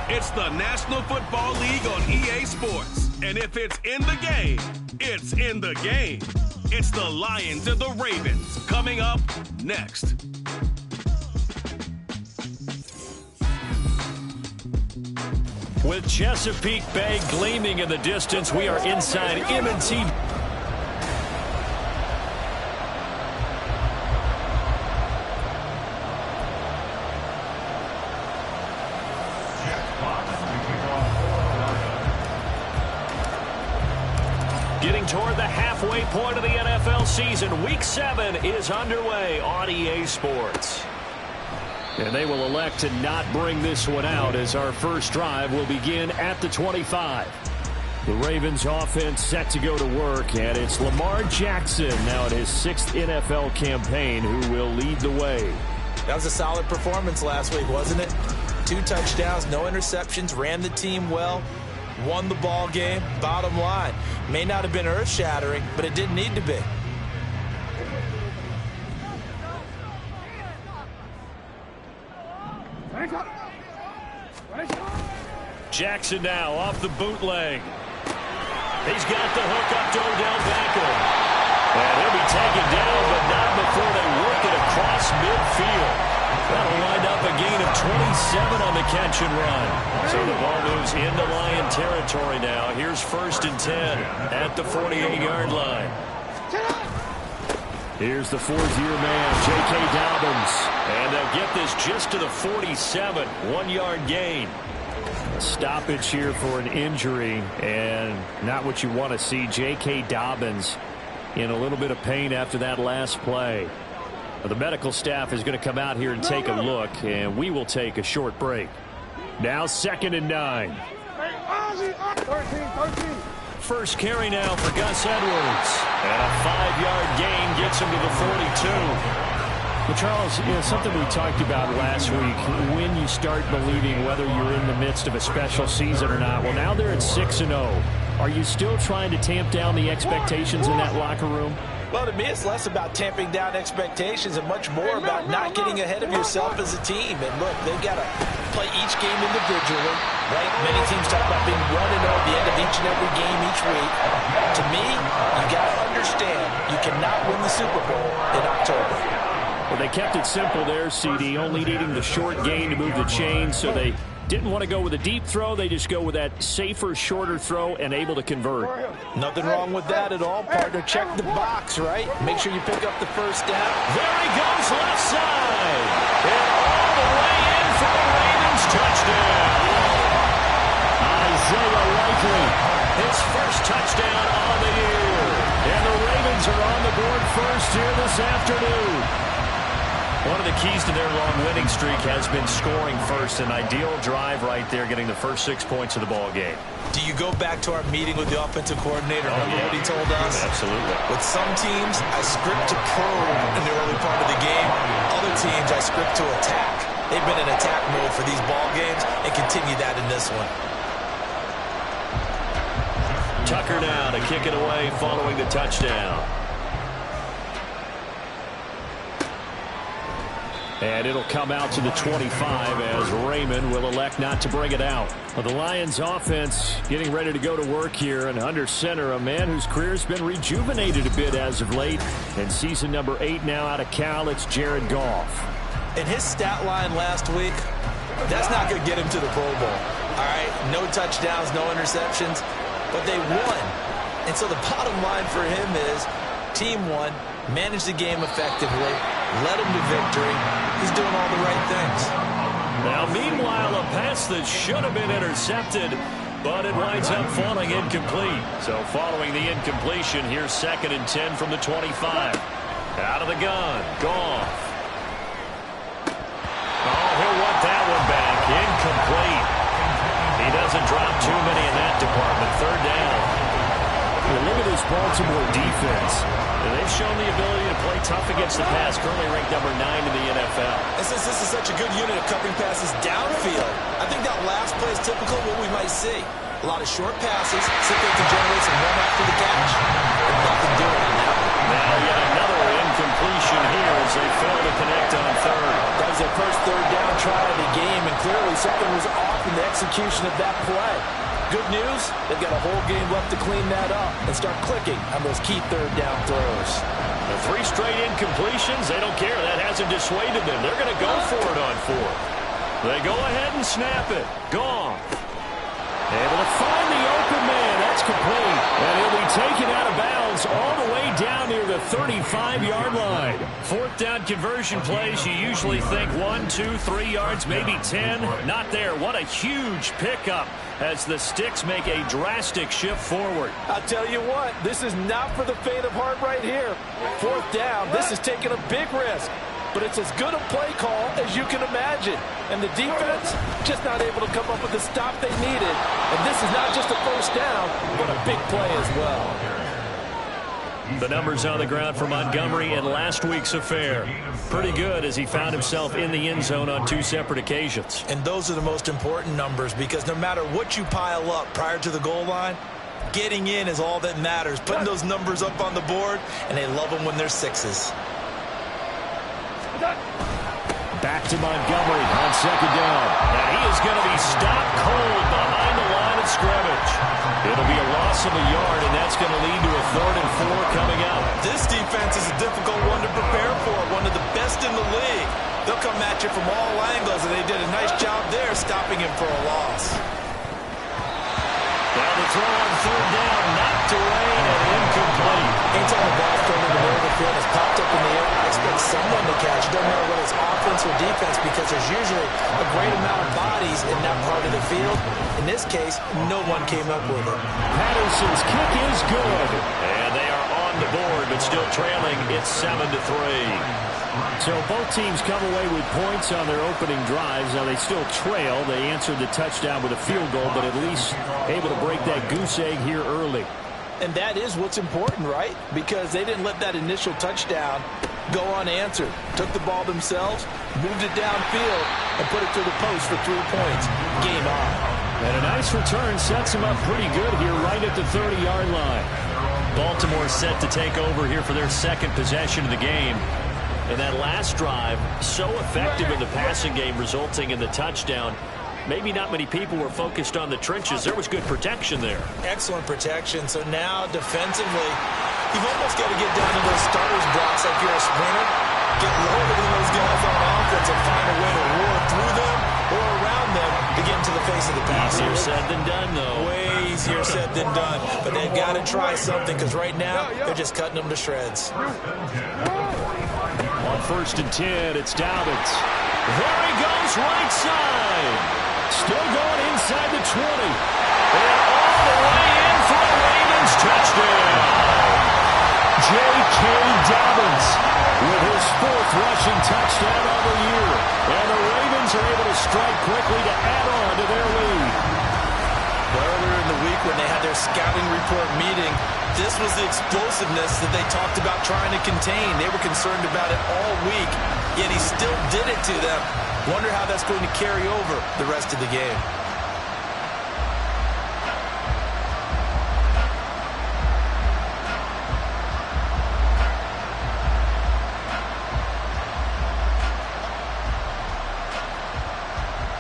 It's the National Football League on EA Sports. And if it's in the game, it's in the game. It's the Lions and the Ravens coming up next. With Chesapeake Bay gleaming in the distance, we are inside M&T. Getting toward the halfway point of the NFL season, Week 7 is underway on EA Sports. And they will elect to not bring this one out as our first drive will begin at the 25. The Ravens offense set to go to work, and it's Lamar Jackson now in his 6th NFL campaign who will lead the way. That was a solid performance last week, wasn't it? 2 touchdowns, no interceptions, ran the team well, won the ball game. Bottom line, may not have been earth-shattering, but it didn't need to be. Jackson now off the bootleg. He's got the hook up to Odell Beckham. And he'll be taken down, but not before they work it across midfield. That'll wind up a gain of 27 on the catch and run. So the ball moves into Lion territory now. Here's 1st and 10 at the 48-yard line. Here's the 4th-year man, J.K. Dobbins. And they'll get this just to the 47, 1-yard gain. Stoppage here for an injury, and not what you want to see. J.K. Dobbins in a little bit of pain after that last play. The medical staff is going to come out here and take a look, and we will take a short break. Now 2nd and 9. 1st carry now for Gus Edwards. And a 5-yard gain gets him to the 42. Well, Charles, something we talked about last week, when you start believing whether you're in the midst of a special season or not. Well, now they're at 6-0. Are you still trying to tamp down the expectations in that locker room? Well, to me, it's less about tamping down expectations and much more about not getting ahead of yourself as a team. And look, they've got to play each game individually, right? Many teams talk about being 1-0 at the end of each and every game each week. To me, you got to understand you cannot win the Super Bowl in October. Well, they kept it simple there, CD, only needing the short gain to move the chains, so they didn't want to go with a deep throw. They just go with that safer, shorter throw and able to convert. Nothing wrong with that at all, partner. Check the box, right? Make sure you pick up the 1st down. There he goes, left side. And all the way in for the Ravens touchdown. Isaiah Likely, his 1st touchdown on the year. And the Ravens are on the board first here this afternoon. One of the keys to their long winning streak has been scoring first. An ideal drive right there, getting the first 6 points of the ball game. Do you go back to our meeting with the offensive coordinator? Remember what he told us? Absolutely. With some teams, I script to probe in the early part of the game. Other teams, I script to attack. They've been in attack mode for these ball games and continue that in this one. Tucker now to kick it away following the touchdown. And it'll come out to the 25 as Raymond will elect not to bring it out. Well, the Lions offense getting ready to go to work here, and under center, a man whose career has been rejuvenated a bit as of late. And season number 8 now out of Cal, it's Jared Goff. In his stat line last week, that's not going to get him to the Pro Bowl. All right, no touchdowns, no interceptions, but they won. And so the bottom line for him is team won, managed the game effectively, led him to victory. He's doing all the right things. Now, meanwhile, a pass that should have been intercepted, but it winds up falling incomplete. So following the incompletion, here's 2nd and 10 from the 25. Out of the gun, Goff. Oh, he'll want that one back. Incomplete. He doesn't drop too many in that department. 3rd down. Well, look at this Baltimore defense. They've shown the ability to play tough against the pass, currently ranked number 9 in the NFL. And since this is such a good unit of covering passes downfield, I think that last play is typical of what we might see. A lot of short passes, simply to generate some run after the catch. And nothing doing on that one. Now yet another incompletion. conversion here as they fail to connect on third. That was their first third down try of the game, and clearly something was off in the execution of that play. Good news, they've got a whole game left to clean that up and start clicking on those key third down throws. The 3 straight incompletions, they don't care. That hasn't dissuaded them. They're going to go for it on 4th. They go ahead and snap it. Gone. Able to find the open man. That's complete. And he'll be taken out of bounds all the way down near the 35-yard line. 4th down conversion plays, you usually think 1, 2, 3 yards, maybe 10. Not there. What a huge pickup as the Sticks make a drastic shift forward. I'll tell you what, this is not for the faint of heart right here. 4th down, this is taking a big risk. But it's as good a play call as you can imagine. And the defense just not able to come up with the stop they needed. And this is not just a first down, but a big play as well. The numbers on the ground for Montgomery in last week's affair. Pretty good as he found himself in the end zone on 2 separate occasions. And those are the most important numbers because no matter what you pile up prior to the goal line, getting in is all that matters. Putting those numbers up on the board, and they love them when they're 6s. Back to Montgomery on 2nd down. And he is going to be stopped cold behind the line of scrimmage. It'll be a loss of a yard, and that's going to lead to a 3rd and 4 coming up. This defense is a difficult one to prepare for, one of the best in the league. They'll come at you from all angles, and they did a nice job there stopping him for a loss. Now the throw on 3rd down, knocked away and incomplete. Anytime the ball's thrown in the middle of the field, it's popped up in the air, I expect someone to catch. It doesn't matter whether it's offense or defense because there's usually a great amount of bodies in that part of the field. In this case, no one came up with it. Patterson's kick is good. And they are on the board, but still trailing. It's 7-3. So both teams come away with points on their opening drives. Now they still trail. They answered the touchdown with a field goal, but at least able to break that goose egg here early. And that is what's important, right? Because they didn't let that initial touchdown go unanswered. Took the ball themselves, moved it downfield, and put it through the post for 3 points. Game on. And a nice return sets them up pretty good here right at the 30-yard line. Baltimore set to take over here for their 2nd possession of the game. And that last drive, so effective in the passing game, resulting in the touchdown. Maybe not many people were focused on the trenches. There was good protection there. Excellent protection. So now, defensively, you've almost got to get down to those starters blocks like you're a sprinter. Get lower than those guys on offense and find a way to roar through them or around them to get into the face of the pass. Easier said than done, though. Way easier said than done. But they've got to try something because right now, they're just cutting them to shreds. On 1st and 10, it's Dobbins. There he goes, right side. Still going inside the 20. And all the way in for the Ravens touchdown. J.K. Dobbins with his 4th rushing touchdown of the year. And the Ravens are able to strike quickly to add on to their lead. Earlier in the week when they had their scouting report meeting, this was the explosiveness that they talked about trying to contain. They were concerned about it all week, yet he still did it to them. Wonder how that's going to carry over the rest of the game.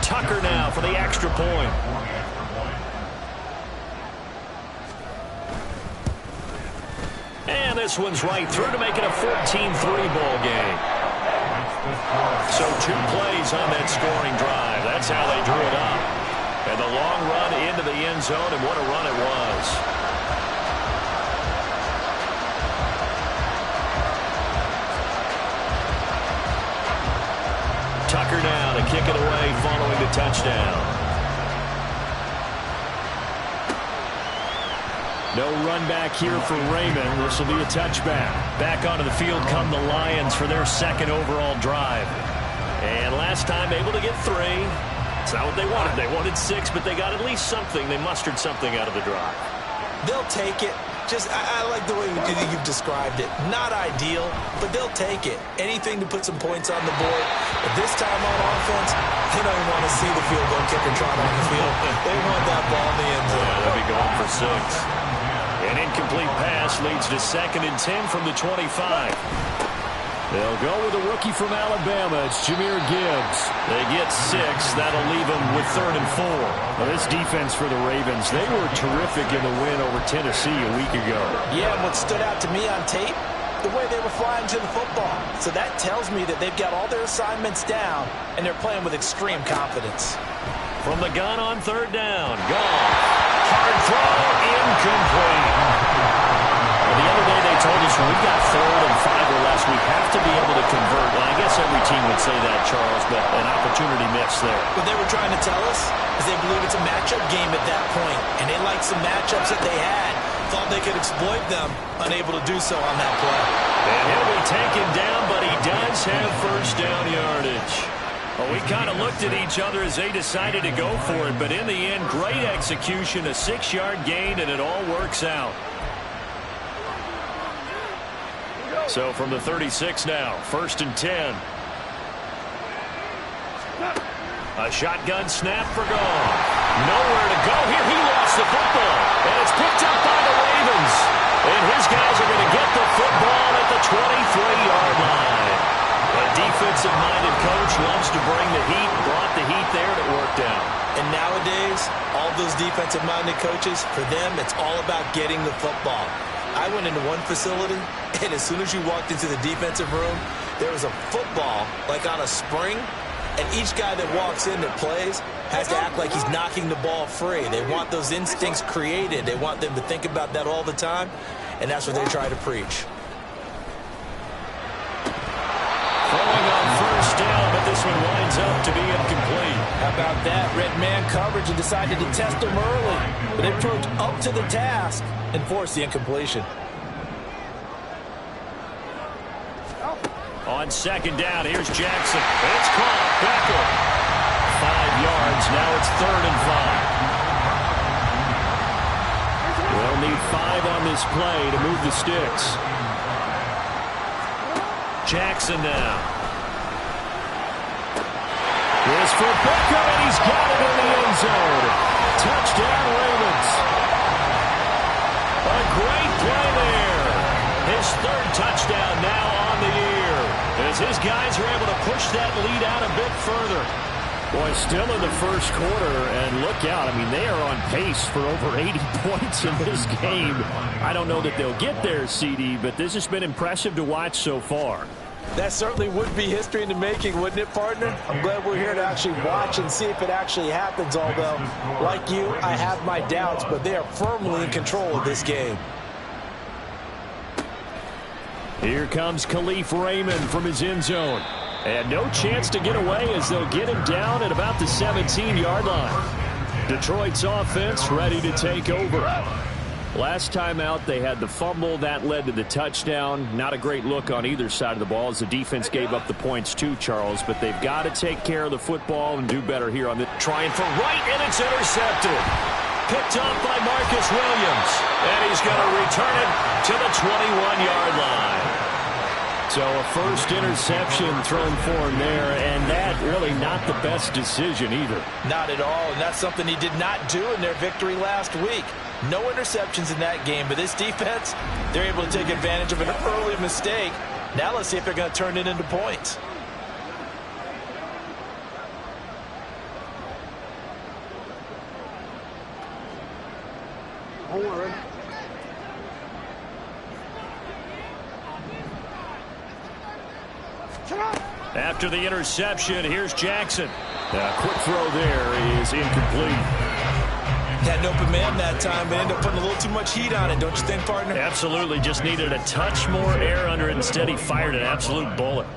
Tucker now for the extra point. And this one's right through to make it a 14-3 ball game. So 2 plays on that scoring drive. That's how they drew it up. And the long run into the end zone, and what a run it was. Tucker now to kick it away following the touchdown. No run back here for Raymond. This will be a touchback. Back onto the field come the Lions for their 2nd overall drive. And last time able to get 3. It's not what they wanted. They wanted 6, but they got at least something. They mustered something out of the drive. They'll take it. I like the way you've described it. Not ideal, but they'll take it. Anything to put some points on the board. But this time on offense, they don't even want to see the field goal kicker trot on the field. They want that ball in the end zone. Yeah, they'll be going for 6. An incomplete pass leads to 2nd and 10 from the 25. They'll go with a rookie from Alabama. It's Jahmyr Gibbs. They get 6. That'll leave them with 3rd and 4. Well, this defense for the Ravens, they were terrific in the win over Tennessee a week ago. Yeah, and what stood out to me on tape, the way they were flying to the football. So that tells me that they've got all their assignments down, and they're playing with extreme confidence. From the gun on 3rd down. Gone. Hard throw. Incomplete. The other day they told us when we've got 3rd and 5 or less, we have to be able to convert. Well, I guess every team would say that, Charles, but an opportunity missed there. What they were trying to tell us is they believe it's a matchup game at that point, and they liked some matchups that they had. Thought they could exploit them, unable to do so on that play. And he'll be taken down, but he does have 1st down yardage. Well, we kind of looked at each other as they decided to go for it, but in the end, great execution, a 6-yard gain, and it all works out. So from the 36 now, 1st and 10. A shotgun snap for Goff. Nowhere to go here. He lost the football, and it's picked up by the Ravens. And his guys are going to get the football at the 23-yard line. A defensive-minded coach loves to bring the heat, brought the heat there, and it worked out. And nowadays, all those defensive-minded coaches, for them, it's all about getting the football. I went into one facility, and as soon as you walked into the defensive room, there was a football, like on a spring, and each guy that walks in that plays has to act like he's knocking the ball free. They want those instincts created. They want them to think about that all the time, and that's what they try to preach. Throwing on 1st down, but this one winds up to be incomplete. How about that? Red man coverage and decided to test him early, but they proved up to the task and forced the incompletion. On 2nd down, here's Jackson. It's caught. Becker. 5 yards. Now it's 3rd and 5. They'll need 5 on this play to move the sticks. Jackson now. Here's for Becker, and he's got it in the end zone. Touchdown, Ravens. A great play there. His 3rd touchdown now on the year, as his guys are able to push that lead out a bit further. Boy, still in the 1st quarter, and look out. I mean, they are on pace for over 80 points in this game. I don't know that they'll get there, CD, but this has been impressive to watch so far. That certainly would be history in the making, wouldn't it, partner? I'm glad we're here to actually watch and see if it actually happens, although, like you, I have my doubts, but they are firmly in control of this game. Here comes Khalif Raymond from his end zone. And no chance to get away as they'll get him down at about the 17-yard line. Detroit's offense ready to take over. Last time out, they had the fumble. That led to the touchdown. Not a great look on either side of the ball as the defense gave up the points too, Charles. But they've got to take care of the football and do better here on the trying for right, and it's intercepted. Picked off by Marcus Williams. And he's going to return it to the 21-yard line. So a 1st interception thrown for him there, and that really not the best decision either. Not at all, and that's something he did not do in their victory last week. No interceptions in that game, but this defense, they're able to take advantage of an early mistake. Now let's see if they're going to turn it into points. After the interception, here's Jackson. Quick throw there is incomplete. Had an open man that time, but ended up putting a little too much heat on it, don't you think, partner? Absolutely. Just needed a touch more air under it. Instead, he fired an absolute bullet.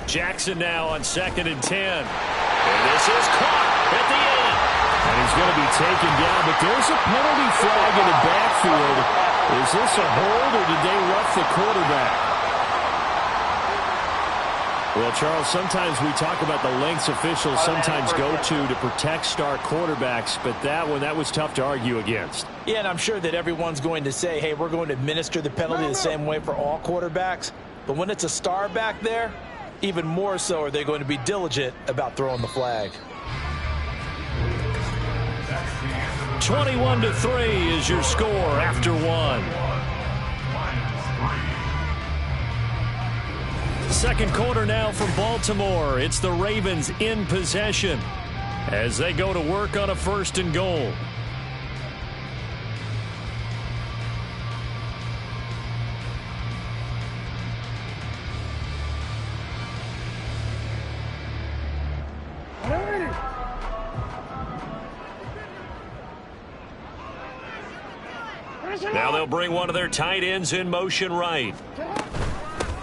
Jackson now on 2nd and 10. And this is caught at the end. And he's going to be taken down, but there's a penalty flag in the backfield. Is this a hold, or did they rough the quarterback? Well, Charles, sometimes we talk about the lengths officials sometimes go to protect star quarterbacks, but that was tough to argue against. Yeah, and I'm sure that everyone's going to say, hey, we're going to administer the penalty the same way for all quarterbacks. But when it's a star back there, even more so are they going to be diligent about throwing the flag. 21-3 is your score after one. Second quarter now from Baltimore. It's the Ravens in possession as they go to work on a 1st and goal. Now they'll bring one of their tight ends in motion right.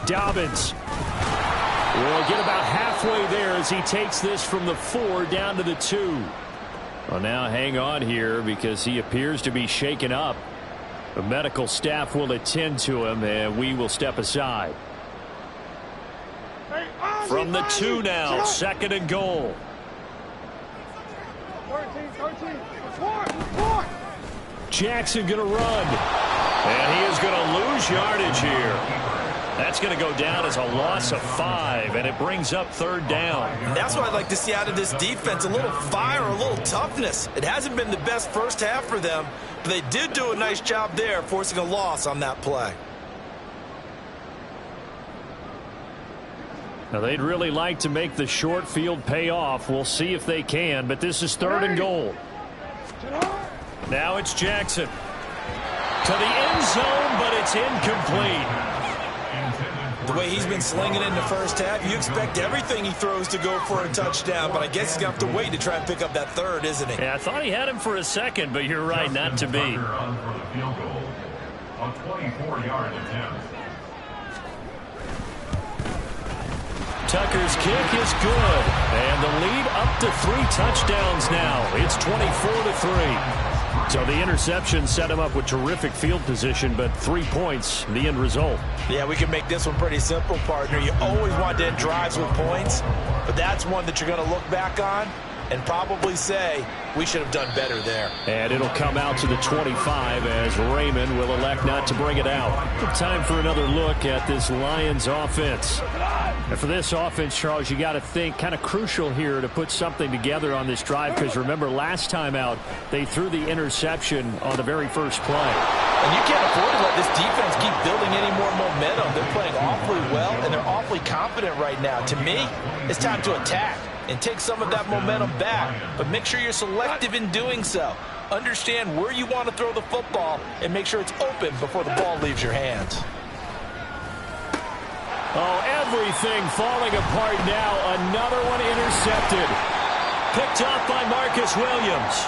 Dobbins will get about halfway there as he takes this from the 4 down to the 2. Well, now hang on here because he appears to be shaken up. The medical staff will attend to him, and we will step aside. From the 2 now, 2nd and goal. Jackson going to run. And he is going to lose yardage here. That's going to go down as a loss of 5, and it brings up 3rd down. And that's what I'd like to see out of this defense, a little fire, a little toughness. It hasn't been the best first half for them, but they did do a nice job there, forcing a loss on that play. Now, they'd really like to make the short field pay off. We'll see if they can, but this is 3rd and goal. Now it's Jackson. To the end zone, but it's incomplete. The way he's been slinging in the first half, you expect everything he throws to go for a touchdown, but I guess he's going to have to wait to try and pick up that 3rd, isn't he? Yeah, I thought he had him for a second, but you're right, not to be. Tucker's kick is good, and the lead up to 3 touchdowns now. It's 24-3. So the interception set him up with terrific field position, but 3 points, the end result. Yeah, we can make this one pretty simple, partner. You always want to end drives with points, but that's one that you're going to look back on and probably say, we should have done better there. And it'll come out to the 25 as Raymond will elect not to bring it out. Time for another look at this Lions offense. And for this offense, Charles, you got to think kind of crucial here to put something together on this drive, because remember last time out they threw the interception on the very first play. And you can't afford to let this defense keep building any more momentum. They're playing awfully well, and they're awfully confident right now. To me, it's time to attack and take some of that momentum back, but make sure you're selective in doing so. Understand where you want to throw the football and make sure it's open before the ball leaves your hands. Oh, everything falling apart now. Another one intercepted. Picked off by Marcus Williams.